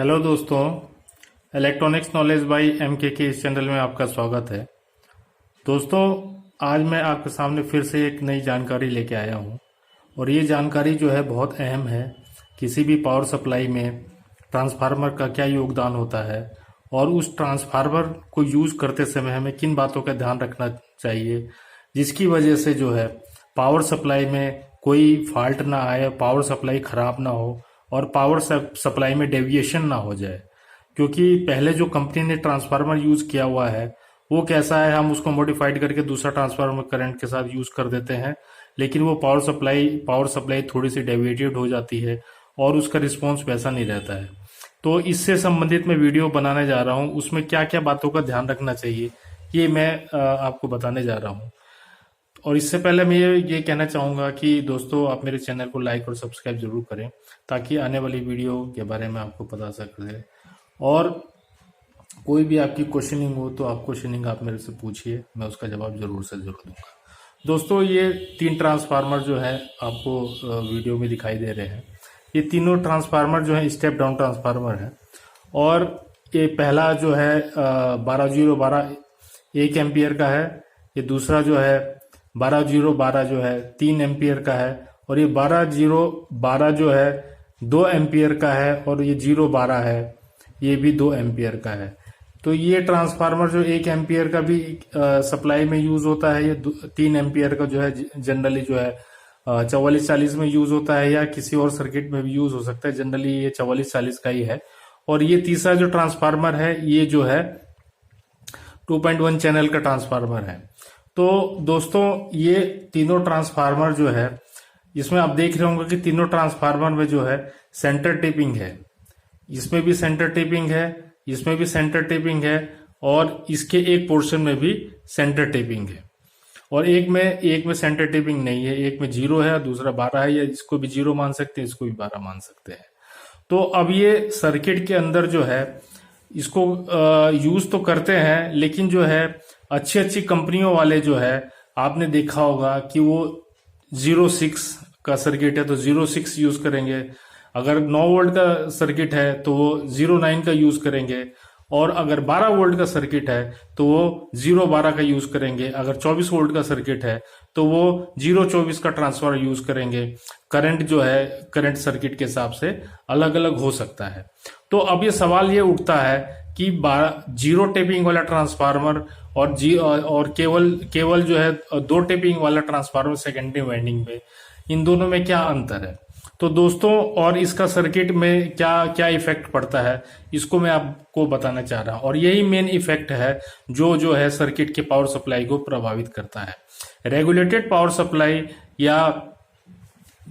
Hello दोस्तों, electronics knowledge by MK के इस चैनल में आपका स्वागत है। दोस्तों, आज मैं आपके सामने फिर से एक नई जानकारी लेके आया हूँ और ये जानकारी जो है बहुत अहम है। किसी भी पावर सप्लाई में ट्रांसफार्मर का क्या योगदान होता है और उस ट्रांसफार्मर को यूज़ करते समय हमें किन बातों का ध्यान रखना चाहिए, जिसकी वजह से जो है पावर सप्लाई में कोई फॉल्ट ना आए, पावर सप्लाई खराब ना हो और पावर सप्लाई में डेविएशन ना हो जाए। क्योंकि पहले जो कंपनी ने ट्रांसफार्मर यूज किया हुआ है वो कैसा है, हम उसको मॉडिफाइड करके दूसरा ट्रांसफार्मर करंट के साथ यूज कर देते हैं, लेकिन वो पावर सप्लाई थोड़ी सी डेविएटेड हो जाती है और उसका रिस्पॉन्स वैसा नहीं रहता है। तो इससे संबंधित मैं वीडियो बनाने जा रहा हूँ, उसमें क्या क्या बातों का ध्यान रखना चाहिए ये मैं आपको बताने जा रहा हूँ। और इससे पहले मैं ये कहना चाहूँगा कि दोस्तों, आप मेरे चैनल को लाइक और सब्सक्राइब जरूर करें ताकि आने वाली वीडियो के बारे में आपको पता सके। और कोई भी आपकी क्वेश्चनिंग हो तो आप क्वेश्चनिंग आप मेरे से पूछिए, मैं उसका जवाब जरूर से जरूर दूंगा। दोस्तों, ये 3 ट्रांसफार्मर जो है आपको वीडियो में दिखाई दे रहे हैं। ये तीनों ट्रांसफार्मर जो है स्टेप डाउन ट्रांसफार्मर है और ये पहला जो है 12012 1 एम्पियर का है। ये दूसरा जो है 12012 जो है 3 एम्पियर का है और ये 12012 जो है 2 एम्पियर का है और ये 012 है, ये भी 2 एम्पियर का है। तो ये ट्रांसफार्मर जो 1 एम्पियर का भी सप्लाई में यूज होता है, ये 3 एम्पियर का जो है जनरली जो है 4440 में यूज होता है या किसी और सर्किट में भी यूज हो सकता है। जनरली ये 4440 का ही है। और ये तीसरा जो ट्रांसफार्मर है ये जो है 2.1 चैनल का ट्रांसफार्मर है। तो दोस्तों, ये तीनों ट्रांसफार्मर जो है, इसमें आप देख रहे होंगे कि तीनों ट्रांसफार्मर में जो है सेंटर टेपिंग है। इसमें भी सेंटर टेपिंग है, इसमें भी सेंटर टेपिंग है और इसके एक पोर्शन में भी सेंटर टेपिंग है। और एक में सेंटर टेपिंग नहीं है, एक में 0 है और दूसरा 12 है, या इसको भी 0 मान सकते हैं, इसको भी 12 मान सकते हैं। तो अब ये सर्किट के अंदर जो है इसको यूज तो करते हैं, लेकिन जो है अच्छी अच्छी कंपनियों वाले जो है आपने देखा होगा कि वो 06 का सर्किट है तो 06 यूज करेंगे, अगर 9 वोल्ट का सर्किट है तो वो 09 का यूज करेंगे, और अगर 12 वोल्ट का सर्किट है तो वो 012 का यूज करेंगे, अगर 24 वोल्ट का सर्किट है तो वो 024 का ट्रांसफार्मर यूज करेंगे। करंट जो है करंट सर्किट के हिसाब से अलग अलग हो सकता है। तो अब ये सवाल ये उठता है कि 0 टेपिंग वाला ट्रांसफार्मर और केवल जो है 2 टेपिंग वाला ट्रांसफार्मर सेकेंडरी वाइंडिंग में, इन दोनों में क्या अंतर है। तो दोस्तों, और इसका सर्किट में क्या क्या इफेक्ट पड़ता है, इसको मैं आपको बताना चाह रहा हूं। और यही मेन इफेक्ट है जो है सर्किट के पावर सप्लाई को प्रभावित करता है। रेगुलेटेड पावर सप्लाई या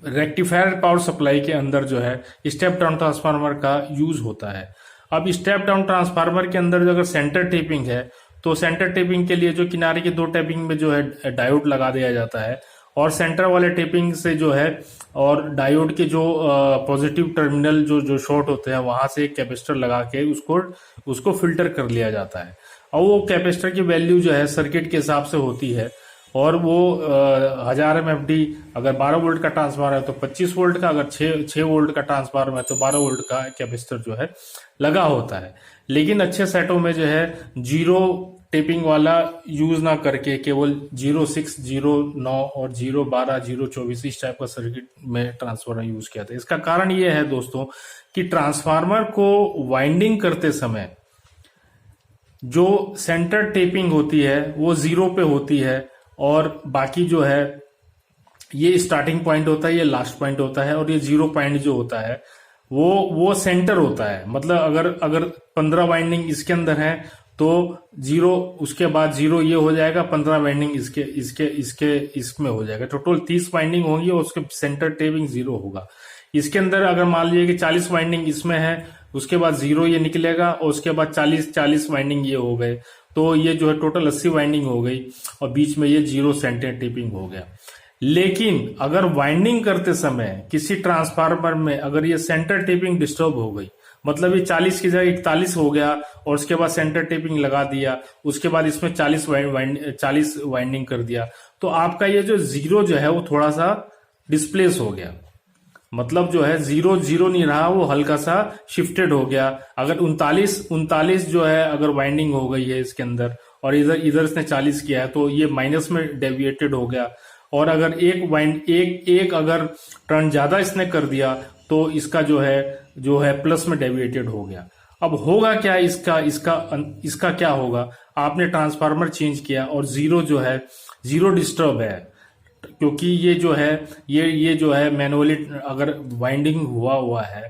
रेक्टिफायर पावर सप्लाई के अंदर जो है स्टेप डाउन ट्रांसफार्मर का यूज होता है। अब स्टेप डाउन ट्रांसफार्मर के अंदर जो अगर सेंटर टेपिंग है तो सेंटर टेपिंग के लिए जो किनारे के 2 टेपिंग में जो है डायोड लगा दिया जाता है, और सेंटर वाले टेपिंग से जो है और डायोड के जो पॉजिटिव टर्मिनल जो शॉर्ट होते हैं वहां से एक कैपेसिटर लगा के उसको फिल्टर कर लिया जाता है। और वो कैपेसिटर की वैल्यू जो है सर्किट के हिसाब से होती है, और वो 1000 MFD अगर 12 वोल्ट का ट्रांसफार्मर है तो 25 वोल्ट का, अगर 6 वोल्ट का ट्रांसफार्मर है तो 12 वोल्ट का कैपेसिटर जो है लगा होता है। लेकिन अच्छे सेटों में जो है 0 टेपिंग वाला यूज ना करके केवल 06, 09 और 012, 024 इस टाइप का सर्किट में ट्रांसफार्मर यूज किया था। इसका कारण ये है दोस्तों कि ट्रांसफार्मर को वाइंडिंग करते समय जो सेंटर टेपिंग होती है वो 0 पे होती है, और बाकी जो है ये स्टार्टिंग पॉइंट होता है, ये लास्ट पॉइंट होता है, और ये 0 पॉइंट जो होता है वो सेंटर होता है। मतलब अगर 15 वाइंडिंग इसके अंदर है तो 0, उसके बाद 0 ये हो जाएगा, 15 वाइंडिंग इसमें हो जाएगा, टोटल 30 वाइंडिंग होंगी और उसके सेंटर टेपिंग 0 होगा। इसके अंदर अगर मान लीजिए कि 40 वाइंडिंग इसमें है, उसके बाद 0 ये निकलेगा और उसके बाद 40 वाइंडिंग ये हो गए, तो ये जो है टोटल 80 वाइंडिंग हो गई और बीच में ये 0 सेंटर टेपिंग हो गया। लेकिन अगर वाइंडिंग करते समय किसी ट्रांसफार्मर में अगर ये सेंटर टेपिंग डिस्टर्ब हो गई, मतलब ये 40 की जगह 41 हो गया और उसके बाद सेंटर टेपिंग लगा दिया, उसके बाद इसमें 40 वाइंडिंग कर दिया, तो आपका ये जो 0 जो है वो थोड़ा सा डिस्प्लेस हो गया। मतलब जो है जीरो जीरो नहीं रहा, वो हल्का सा शिफ्टेड हो गया। अगर उनतालीस उनतालीस जो है अगर वाइंडिंग हो गई है इसके अंदर, और इधर इधर इसने 40 किया है, तो ये माइनस में डेविएटेड हो गया। और अगर एक अगर टर्न ज्यादा इसने कर दिया तो इसका जो है प्लस में डेविएटेड हो गया। अब होगा क्या इसका इसका इसका क्या होगा? आपने ट्रांसफार्मर चेंज किया और जीरो जो है जीरो डिस्टर्ब है, क्योंकि ये जो है ये जो है मैनुअली अगर वाइंडिंग हुआ है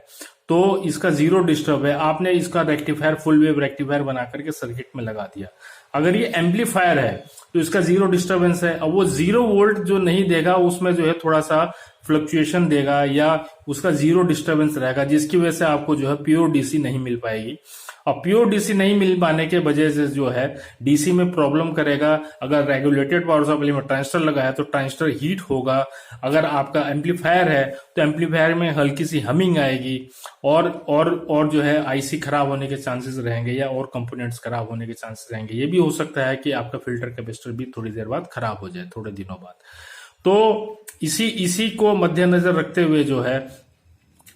तो इसका जीरो डिस्टर्ब है। आपने इसका रेक्टिफायर फुल वेव रेक्टिफायर बना करके सर्किट में लगा दिया। अगर ये एम्पलीफायर है तो इसका जीरो डिस्टर्बेंस है। अब वो 0 वोल्ट जो नहीं देगा, उसमें जो है थोड़ा सा फ्लक्चुएशन देगा या उसका जीरो डिस्टर्बेंस रहेगा, जिसकी वजह से आपको जो है प्योर डीसी नहीं मिल पाएगी। और प्योर डीसी नहीं मिल पाने के वजह से जो है डीसी में प्रॉब्लम करेगा। अगर रेगुलेटेड पावर सप्लाई में ट्रांजिस्टर लगा है तो ट्रांजिस्टर हीट होगा। अगर आपका एम्पलीफायर है तो एम्पलीफायर में हल्की सी हमिंग आएगी, और जो है आईसी खराब होने के चांसेस रहेंगे, या और कंपोनेंट्स खराब होने के चांसेस रहेंगे। ये भी हो सकता है कि आपका फिल्टर कैपेसिटर भी थोड़ी देर बाद खराब हो जाए, थोड़े दिनों बाद। तो इसी को मद्देनजर रखते हुए जो है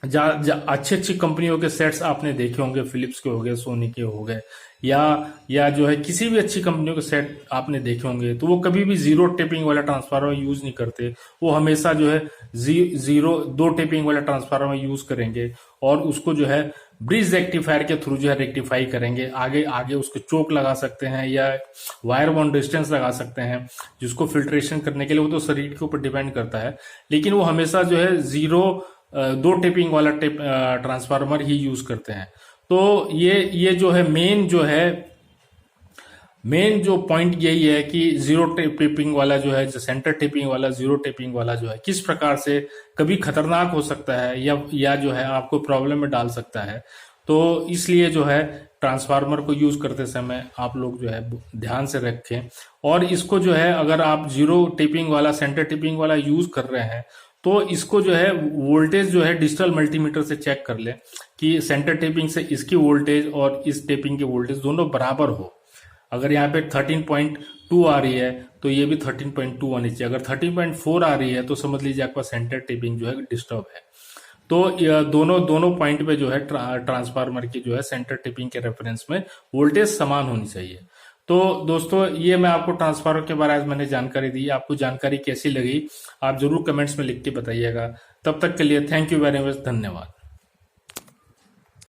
अच्छी अच्छी कंपनियों के सेट्स आपने देखे होंगे, फिलिप्स के हो गए, सोनी के हो गए, या जो है किसी भी अच्छी कंपनियों के सेट आपने देखे होंगे, तो वो कभी भी जीरो टेपिंग वाला ट्रांसफार्मर यूज नहीं करते। वो हमेशा जो है दो टेपिंग वाला ट्रांसफार्मर यूज करेंगे, और उसको जो है ब्रिज रेक्टिफायर के थ्रू जो है रेक्टिफाई करेंगे। आगे उसको चोक लगा सकते हैं या वायर बाउंड डिस्टेंस लगा सकते हैं, जिसको फिल्ट्रेशन करने के लिए, वो तो शरीर के ऊपर डिपेंड करता है। लेकिन वो हमेशा जो है दो टेपिंग वाला ट्रांसफार्मर ही यूज करते हैं। तो ये जो है मेन जो पॉइंट यही है कि जीरो टेपिंग वाला जो है, सेंटर टेपिंग वाला, जीरो टेपिंग वाला जो है किस प्रकार से कभी खतरनाक हो सकता है, या जो है आपको प्रॉब्लम में डाल सकता है। तो इसलिए जो है ट्रांसफार्मर को यूज करते समय आप लोग जो है ध्यान से रखें। और इसको जो है अगर आप जीरो टेपिंग वाला, सेंटर टेपिंग वाला यूज कर रहे हैं, तो इसको जो है वोल्टेज जो है डिजिटल मल्टीमीटर से चेक कर ले कि सेंटर टेपिंग से इसकी वोल्टेज और इस टेपिंग की वोल्टेज दोनों बराबर हो। अगर यहाँ पे 13.2 आ रही है तो ये भी 13.2 आनी चाहिए। अगर 13.4 आ रही है तो समझ लीजिए आपका सेंटर टेपिंग जो है डिस्टर्ब है। तो दोनों पॉइंट पे जो है ट्रांसफार्मर की जो है सेंटर टेपिंग के रेफरेंस में वोल्टेज समान होनी चाहिए। तो दोस्तों, ये मैं आपको ट्रांसफार्मर के बारे में मैंने जानकारी दी। आपको जानकारी कैसी लगी आप जरूर कमेंट्स में लिख के बताइएगा। तब तक के लिए थैंक यू वेरी मच, धन्यवाद।